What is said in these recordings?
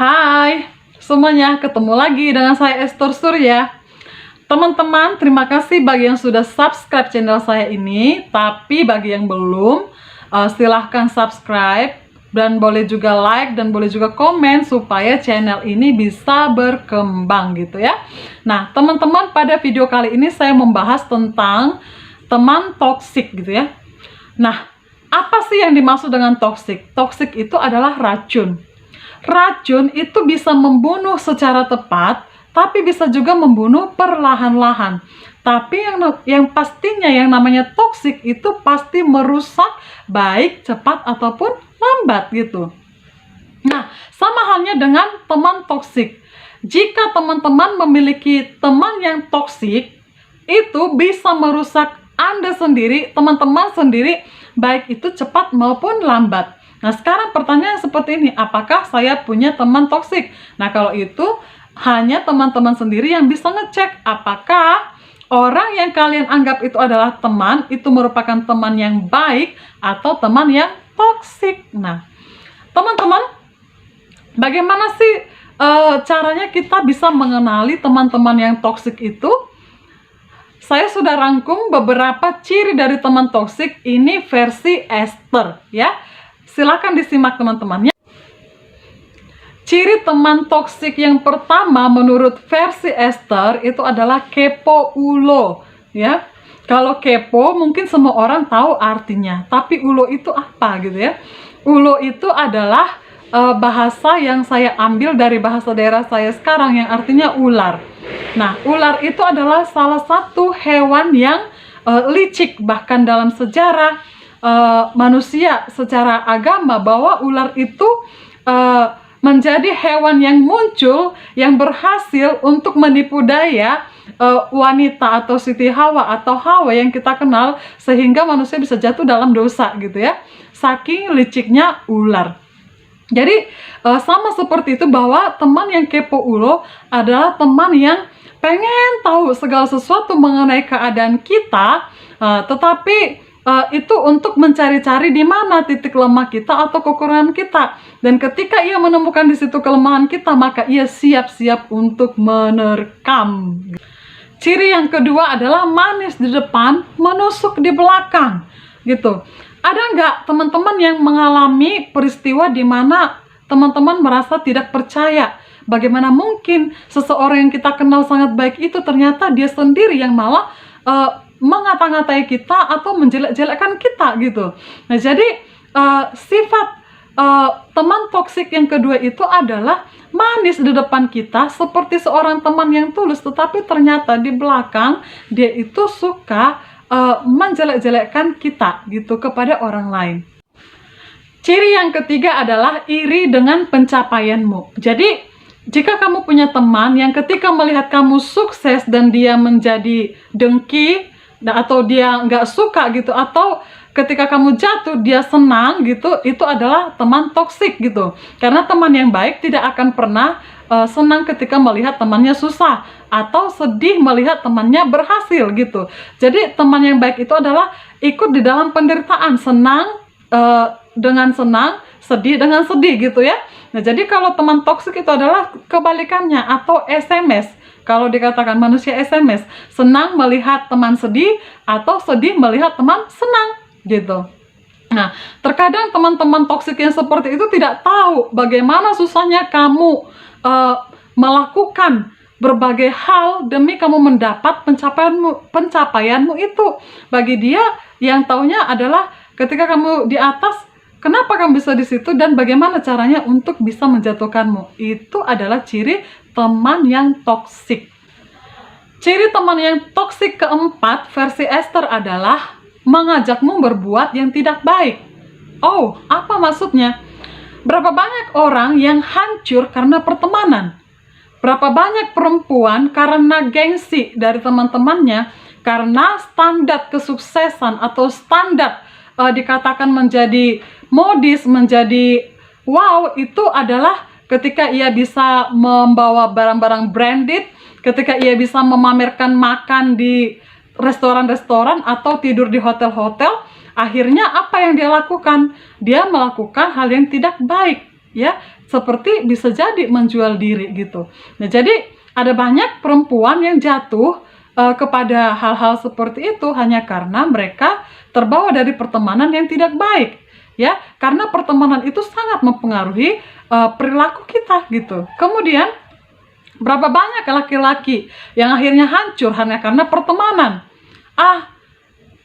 Hai semuanya, ketemu lagi dengan saya Esther Surya. Teman-teman, terima kasih bagi yang sudah subscribe channel saya ini. Tapi bagi yang belum, silahkan subscribe. Dan boleh juga like dan boleh juga komen supaya channel ini bisa berkembang gitu ya. Nah teman-teman, pada video kali ini saya membahas tentang teman toksik gitu ya. Nah, apa sih yang dimaksud dengan toksik? Toksik itu adalah racun. Racun itu bisa membunuh secara tepat, tapi bisa juga membunuh perlahan-lahan. Tapi yang pastinya yang namanya toksik itu pasti merusak baik cepat ataupun lambat gitu. Nah, sama halnya dengan teman toksik. Jika teman-teman memiliki teman yang toksik, itu bisa merusak Anda sendiri, teman-teman sendiri, baik itu cepat maupun lambat. Nah, sekarang pertanyaan seperti ini, apakah saya punya teman toksik? Nah, kalau itu hanya teman-teman sendiri yang bisa ngecek apakah orang yang kalian anggap itu adalah teman, itu merupakan teman yang baik atau teman yang toksik. Nah, teman-teman, bagaimana sih caranya kita bisa mengenali teman-teman yang toksik itu? Saya sudah rangkum beberapa ciri dari teman toksik, ini versi Esther ya. Silakan disimak teman-teman ya. Ciri teman toksik yang pertama menurut versi Esther itu adalah kepo ulo ya. Kalau kepo mungkin semua orang tahu artinya, tapi ulo itu apa gitu ya. Ulo itu adalah bahasa yang saya ambil dari bahasa daerah saya sekarang yang artinya ular. Nah, ular itu adalah salah satu hewan yang licik, bahkan dalam sejarah manusia secara agama bahwa ular itu menjadi hewan yang muncul yang berhasil untuk menipu daya wanita atau Siti Hawa atau Hawa yang kita kenal, sehingga manusia bisa jatuh dalam dosa gitu ya, saking liciknya ular. Jadi sama seperti itu bahwa teman yang kepo ulo adalah teman yang pengen tahu segala sesuatu mengenai keadaan kita, tetapi itu untuk mencari-cari di mana titik lemah kita atau kekurangan kita. Dan ketika ia menemukan di situ kelemahan kita, maka ia siap-siap untuk menerkam. Ciri yang kedua adalah manis di depan, menusuk di belakang, gitu. Ada nggak teman-teman yang mengalami peristiwa di mana teman-teman merasa tidak percaya? Bagaimana mungkin seseorang yang kita kenal sangat baik itu ternyata dia sendiri yang malah mengata-ngatai kita atau menjelek-jelekkan kita gitu. Nah, jadi sifat teman toksik yang kedua itu adalah manis di depan kita seperti seorang teman yang tulus, tetapi ternyata di belakang dia itu suka menjelek-jelekkan kita gitu kepada orang lain. Ciri yang ketiga adalah iri dengan pencapaianmu. Jadi jika kamu punya teman yang ketika melihat kamu sukses dan dia menjadi dengki atau dia nggak suka gitu, atau ketika kamu jatuh dia senang gitu, itu adalah teman toksik gitu. Karena teman yang baik tidak akan pernah senang ketika melihat temannya susah atau sedih melihat temannya berhasil gitu. Jadi teman yang baik itu adalah ikut di dalam penderitaan, senang dengan senang, sedih dengan sedih gitu ya. Nah, jadi kalau teman toksik itu adalah kebalikannya atau SMS. Kalau dikatakan manusia SMS, senang melihat teman sedih atau sedih melihat teman senang gitu. Nah, terkadang teman-teman toksik yang seperti itu tidak tahu bagaimana susahnya kamu melakukan berbagai hal demi kamu mendapat pencapaianmu itu. Bagi dia yang taunya adalah ketika kamu di atas, kenapa kamu bisa di situ dan bagaimana caranya untuk bisa menjatuhkanmu. Itu adalah ciri teman yang toksik. Ciri teman yang toksik keempat versi Esther adalah mengajakmu berbuat yang tidak baik. Oh, apa maksudnya? Berapa banyak orang yang hancur karena pertemanan? Berapa banyak perempuan karena gengsi dari teman-temannya, karena standar kesuksesan atau standar dikatakan menjadi modis, menjadi wow, itu adalah ketika ia bisa membawa barang-barang branded, ketika ia bisa memamerkan makan di restoran-restoran atau tidur di hotel-hotel. Akhirnya apa yang dia lakukan? Dia melakukan hal yang tidak baik ya. seperti bisa jadi menjual diri gitu. Nah, jadi ada banyak perempuan yang jatuh kepada hal-hal seperti itu hanya karena mereka terbawa dari pertemanan yang tidak baik, ya. Karena pertemanan itu sangat mempengaruhi perilaku kita gitu. Kemudian berapa banyak laki-laki yang akhirnya hancur hanya karena pertemanan.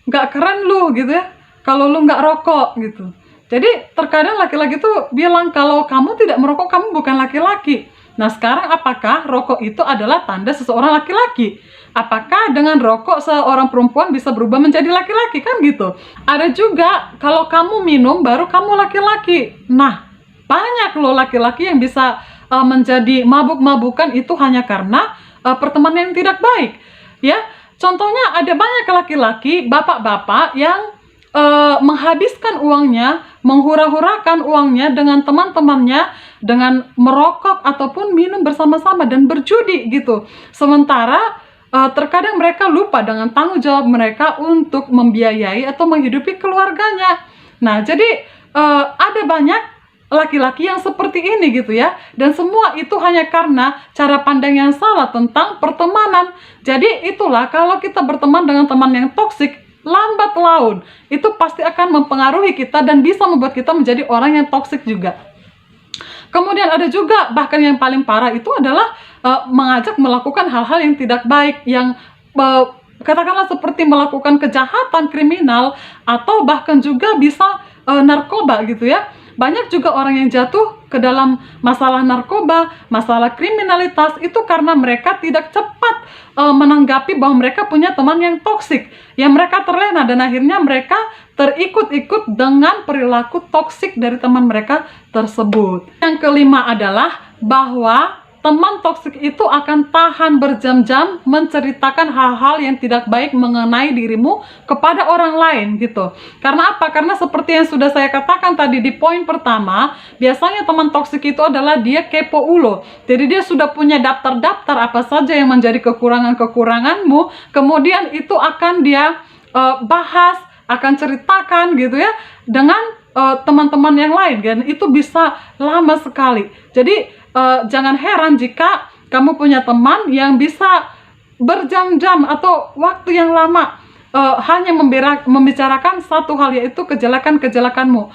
Nggak keren lu gitu ya, kalau lu nggak rokok gitu. Jadi terkadang laki-laki tuh bilang kalau kamu tidak merokok, kamu bukan laki-laki. Nah, sekarang apakah rokok itu adalah tanda seseorang laki-laki? Apakah dengan rokok seorang perempuan bisa berubah menjadi laki-laki? Kan gitu. Ada juga kalau kamu minum baru kamu laki-laki. Nah, banyak loh laki-laki yang bisa menjadi mabuk-mabukan itu hanya karena pertemanan yang tidak baik. Ya, contohnya ada banyak laki-laki, bapak-bapak yang menghabiskan uangnya, menghura-hurakan uangnya dengan teman-temannya, dengan merokok ataupun minum bersama-sama dan berjudi gitu. Sementara terkadang mereka lupa dengan tanggung jawab mereka untuk membiayai atau menghidupi keluarganya. Nah, jadi ada banyak laki-laki yang seperti ini gitu ya, dan semua itu hanya karena cara pandang yang salah tentang pertemanan. Jadi itulah, kalau kita berteman dengan teman yang toksik, lambat laun itu pasti akan mempengaruhi kita dan bisa membuat kita menjadi orang yang toksik juga. Kemudian ada juga bahkan yang paling parah itu adalah mengajak melakukan hal-hal yang tidak baik, yang katakanlah seperti melakukan kejahatan kriminal atau bahkan juga bisa narkoba gitu ya. Banyak juga orang yang jatuh ke dalam masalah narkoba, masalah kriminalitas itu karena mereka tidak cepat menanggapi bahwa mereka punya teman yang toksik, yang mereka terlena dan akhirnya mereka terikut-ikut dengan perilaku toksik dari teman mereka tersebut. Yang kelima adalah bahwa teman toksik itu akan tahan berjam-jam menceritakan hal-hal yang tidak baik mengenai dirimu kepada orang lain gitu. Karena apa? Karena seperti yang sudah saya katakan tadi di poin pertama, biasanya teman toksik itu adalah dia kepo ulo. Jadi dia sudah punya daftar-daftar apa saja yang menjadi kekurangan-kekuranganmu, kemudian itu akan dia bahas, akan ceritakan gitu ya dengan teman-teman yang lain, dan itu bisa lama sekali. Jadi jangan heran jika kamu punya teman yang bisa berjam-jam atau waktu yang lama hanya membicarakan satu hal, yaitu kejelekan-kejelekanmu.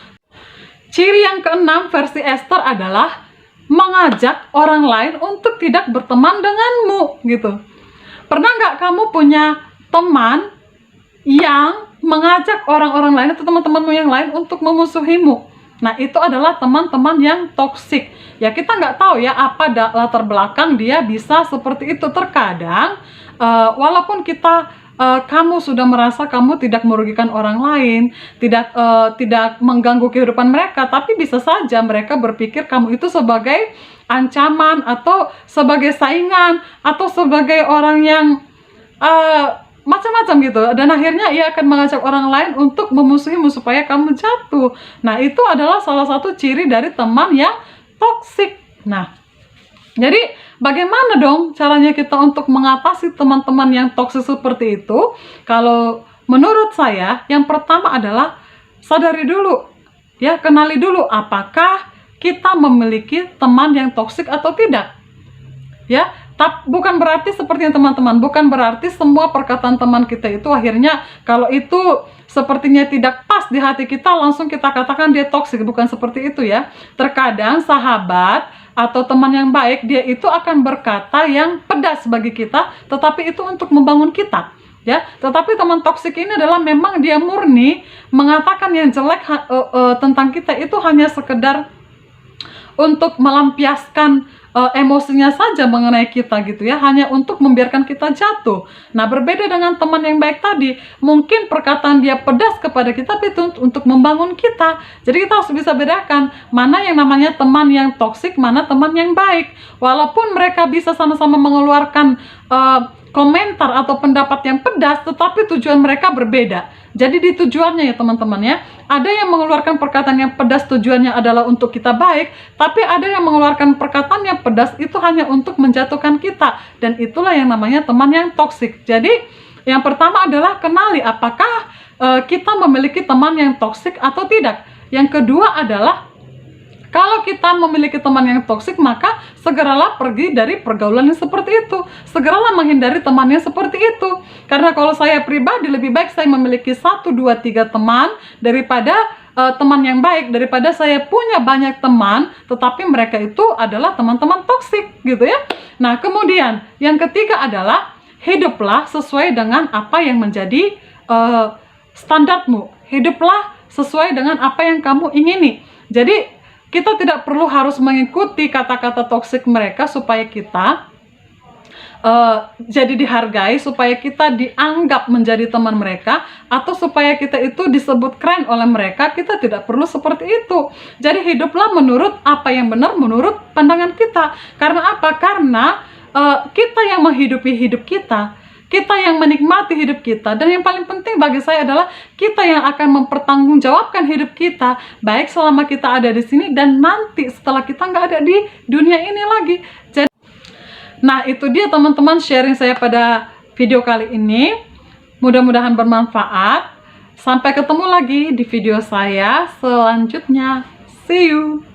Ciri yang keenam versi Esther adalah mengajak orang lain untuk tidak berteman denganmu gitu. Pernah nggak kamu punya teman yang mengajak orang-orang lain atau teman-temanmu yang lain untuk memusuhimu? Nah, itu adalah teman-teman yang toksik. Ya, kita nggak tahu ya apa latar belakang dia bisa seperti itu. Terkadang, walaupun kamu sudah merasa kamu tidak merugikan orang lain, tidak mengganggu kehidupan mereka, tapi bisa saja mereka berpikir kamu itu sebagai ancaman atau sebagai saingan atau sebagai orang yang macam-macam gitu, dan akhirnya ia akan mengajak orang lain untuk memusuhimu supaya kamu jatuh. Nah, itu adalah salah satu ciri dari teman yang toksik. Nah, jadi bagaimana dong caranya kita untuk mengatasi teman-teman yang toksik seperti itu? Kalau menurut saya, yang pertama adalah sadari dulu, ya, kenali dulu apakah kita memiliki teman yang toksik atau tidak. Ya, bukan berarti seperti yang teman-teman, bukan berarti semua perkataan teman kita itu akhirnya kalau itu sepertinya tidak pas di hati kita langsung kita katakan dia toksik, bukan seperti itu ya. Terkadang sahabat atau teman yang baik, dia itu akan berkata yang pedas bagi kita, tetapi itu untuk membangun kita. Ya, tetapi teman toksik ini adalah memang dia murni mengatakan yang jelek tentang kita, itu hanya sekedar untuk melampiaskan emosinya saja mengenai kita gitu ya, hanya untuk membiarkan kita jatuh. Nah, berbeda dengan teman yang baik tadi, mungkin perkataan dia pedas kepada kita, tapi itu untuk membangun kita. Jadi kita harus bisa bedakan mana yang namanya teman yang toksik, mana teman yang baik. Walaupun mereka bisa sama-sama mengeluarkan komentar atau pendapat yang pedas, tetapi tujuan mereka berbeda. Jadi di tujuannya ya teman-teman ya, ada yang mengeluarkan perkataan yang pedas tujuannya adalah untuk kita baik, tapi ada yang mengeluarkan perkataan yang pedas itu hanya untuk menjatuhkan kita, dan itulah yang namanya teman yang toksik. Jadi yang pertama adalah kenali apakah kita memiliki teman yang toksik atau tidak. Yang kedua adalah Kalau kita memiliki teman yang toksik, maka segeralah pergi dari pergaulan yang seperti itu. Segeralah menghindari teman yang seperti itu. Karena kalau saya pribadi, lebih baik saya memiliki 1, 2, 3 teman daripada teman yang baik, daripada saya punya banyak teman tetapi mereka itu adalah teman-teman toksik gitu ya. Nah, kemudian yang ketiga adalah hiduplah sesuai dengan apa yang menjadi standarmu. Hiduplah sesuai dengan apa yang kamu ingini. Jadi kita tidak perlu harus mengikuti kata-kata toksik mereka supaya kita jadi dihargai, supaya kita dianggap menjadi teman mereka, atau supaya kita itu disebut keren oleh mereka. Kita tidak perlu seperti itu. Jadi hiduplah menurut apa yang benar, menurut pandangan kita. Karena apa? Karena kita yang menghidupi hidup kita, kita yang menikmati hidup kita, dan yang paling penting bagi saya adalah kita yang akan mempertanggungjawabkan hidup kita, baik selama kita ada di sini dan nanti setelah kita nggak ada di dunia ini lagi. Jadi, nah itu dia teman-teman sharing saya pada video kali ini. Mudah-mudahan bermanfaat. Sampai ketemu lagi di video saya selanjutnya. See you!